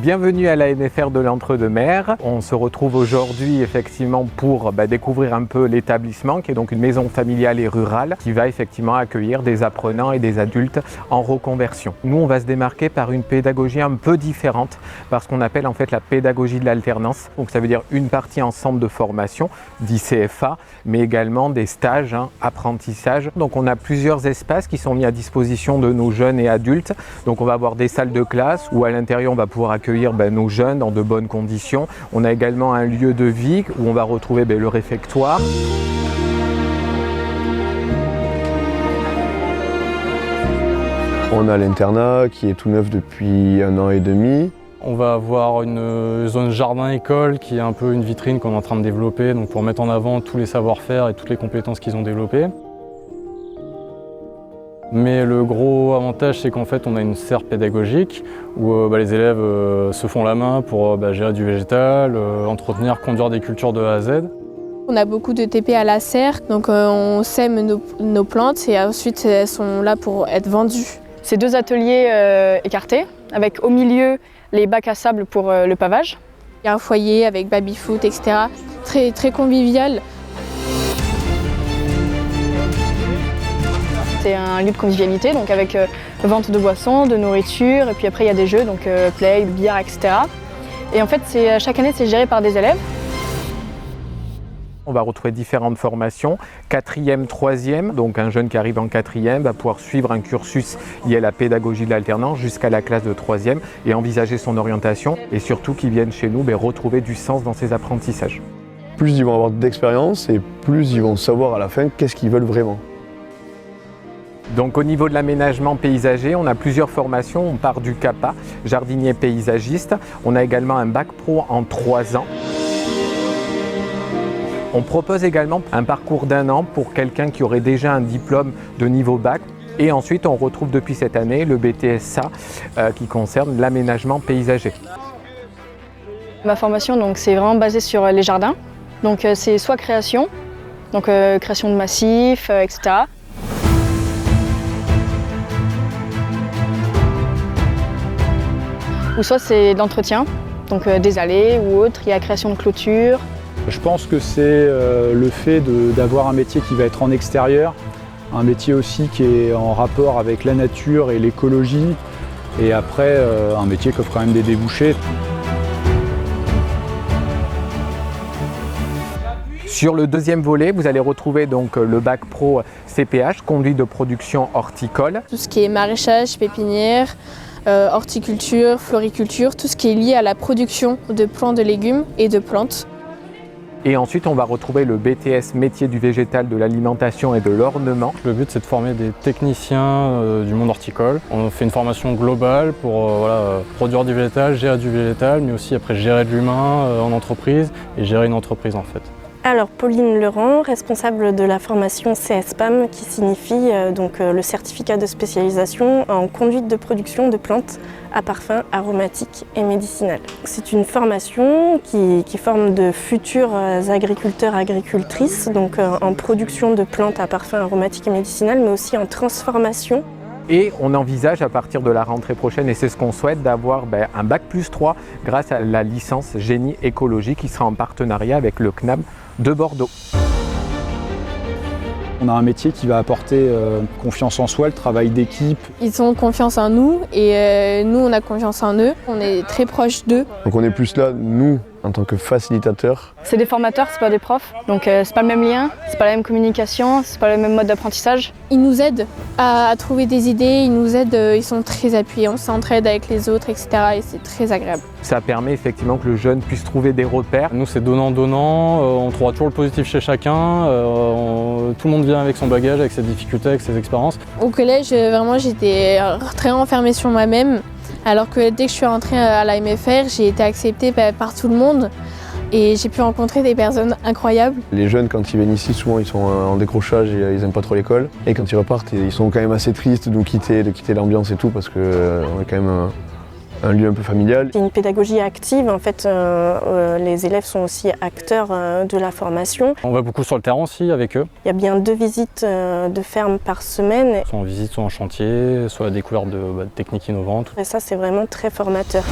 Bienvenue à la MFR de l'Entre-deux-Mers. On se retrouve aujourd'hui effectivement pour découvrir un peu l'établissement qui est donc une maison familiale et rurale qui va effectivement accueillir des apprenants et des adultes en reconversion. Nous, on va se démarquer par une pédagogie un peu différente parce qu'on appelle en fait la pédagogie de l'alternance. Donc ça veut dire une partie en centre de formation, dit CFA, mais également des stages, apprentissages. Donc on a plusieurs espaces qui sont mis à disposition de nos jeunes et adultes. Donc on va avoir des salles de classe où à l'intérieur on va pouvoir accueillir nos jeunes dans de bonnes conditions. On a également un lieu de vie où on va retrouver le réfectoire. On a l'internat qui est tout neuf depuis 1 an et demi. On va avoir une zone jardin-école qui est un peu une vitrine qu'on est en train de développer donc pour mettre en avant tous les savoir-faire et toutes les compétences qu'ils ont développées. Mais le gros avantage, c'est qu'en fait, on a une serre pédagogique où les élèves se font la main pour gérer du végétal, entretenir, conduire des cultures de A à Z. On a beaucoup de TP à la serre, donc on sème nos plantes et ensuite elles sont là pour être vendues. C'est 2 ateliers écartés, avec au milieu les bacs à sable pour le pavage. Il y a un foyer avec baby-foot, etc. Très, très convivial. C'est un lieu de convivialité, donc avec vente de boissons, de nourriture, et puis après il y a des jeux, donc play, billard, etc. Et en fait, chaque année, c'est géré par des élèves. On va retrouver différentes formations, 4e, 3e, donc un jeune qui arrive en 4e va pouvoir suivre un cursus lié à la pédagogie de l'alternance jusqu'à la classe de 3e et envisager son orientation et surtout qu'ils viennent chez nous retrouver du sens dans ses apprentissages. Plus ils vont avoir d'expérience et plus ils vont savoir à la fin qu'est-ce qu'ils veulent vraiment. Donc au niveau de l'aménagement paysager, on a plusieurs formations. On part du CAPA, jardinier paysagiste. On a également un bac pro en 3 ans. On propose également un parcours d'1 an pour quelqu'un qui aurait déjà un diplôme de niveau bac. Et ensuite, on retrouve depuis cette année le BTSA qui concerne l'aménagement paysager. Ma formation, c'est vraiment basé sur les jardins. Donc c'est soit création, donc création de massifs, etc. Ou soit c'est de l'entretien, donc des allées ou autres, il y a la création de clôtures. Je pense que c'est le fait d'avoir un métier qui va être en extérieur, un métier aussi qui est en rapport avec la nature et l'écologie, et après un métier qui offre quand même des débouchés. Sur le 2e volet, vous allez retrouver donc le bac pro CPH, conduite de production horticole. Tout ce qui est maraîchage, pépinière, horticulture, floriculture, tout ce qui est lié à la production de plants de légumes et de plantes. Et ensuite, on va retrouver le BTS métier du végétal, de l'alimentation et de l'ornement. Le but, c'est de former des techniciens du monde horticole. On fait une formation globale pour produire du végétal, gérer du végétal, mais aussi après gérer de l'humain en entreprise et gérer une entreprise en fait. Alors Pauline Leurent, responsable de la formation CSPAM qui signifie le certificat de spécialisation en conduite de production de plantes à parfum aromatique et médicinal. C'est une formation qui forme de futurs agriculteurs, agricultrices, donc en production de plantes à parfum aromatique et médicinal, mais aussi en transformation. Et on envisage à partir de la rentrée prochaine, et c'est ce qu'on souhaite, d'avoir un bac plus 3 grâce à la licence génie écologie qui sera en partenariat avec le CNAM de Bordeaux. On a un métier qui va apporter confiance en soi, le travail d'équipe. Ils ont confiance en nous et nous on a confiance en eux. On est très proches d'eux. Donc on est plus là, nous, en tant que facilitateurs. C'est des formateurs, c'est pas des profs, donc c'est pas le même lien, c'est pas la même communication, c'est pas le même mode d'apprentissage. Ils nous aident à trouver des idées, ils nous aident, ils sont très appuyés, on s'entraide avec les autres, etc. et c'est très agréable. Ça permet effectivement que le jeune puisse trouver des repères. Nous, c'est donnant-donnant, on trouvera toujours le positif chez chacun, tout le monde vient avec son bagage, avec ses difficultés, avec ses expériences. Au collège, vraiment, j'étais très renfermée sur moi-même. Alors que dès que je suis rentrée à la MFR, j'ai été acceptée par tout le monde et j'ai pu rencontrer des personnes incroyables. Les jeunes, quand ils viennent ici, souvent ils sont en décrochage et ils n'aiment pas trop l'école. Et quand ils repartent, ils sont quand même assez tristes de quitter l'ambiance et tout parce qu'on est quand même un lieu un peu familial. C'est une pédagogie active, en fait, les élèves sont aussi acteurs de la formation. On va beaucoup sur le terrain aussi avec eux. Il y a bien 2 visites de ferme par semaine. Soit en visite, soit en chantier, soit la découverte de techniques innovantes. Et ça, c'est vraiment très formateur.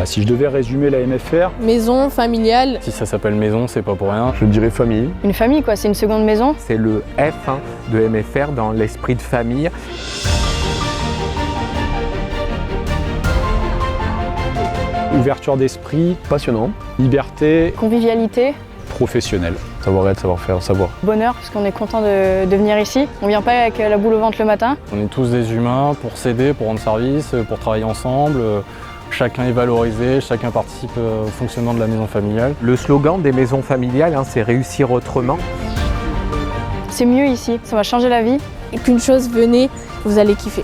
Si je devais résumer la MFR, Maison familiale. Si ça s'appelle maison, c'est pas pour rien. Je dirais famille. Une famille, quoi, c'est une seconde maison. C'est le F hein, de MFR dans l'esprit de famille. ouverture d'esprit, Passionnant. liberté, Convivialité, professionnel. Savoir-être, savoir-faire, savoir. bonheur, parce qu'on est content de venir ici. On vient pas avec la boule au ventre le matin. On est tous des humains pour s'aider, pour rendre service, pour travailler ensemble. Chacun est valorisé, chacun participe au fonctionnement de la maison familiale. Le slogan des maisons familiales, hein, c'est réussir autrement. C'est mieux ici, ça va changer la vie. Et qu'une chose, venez, vous allez kiffer.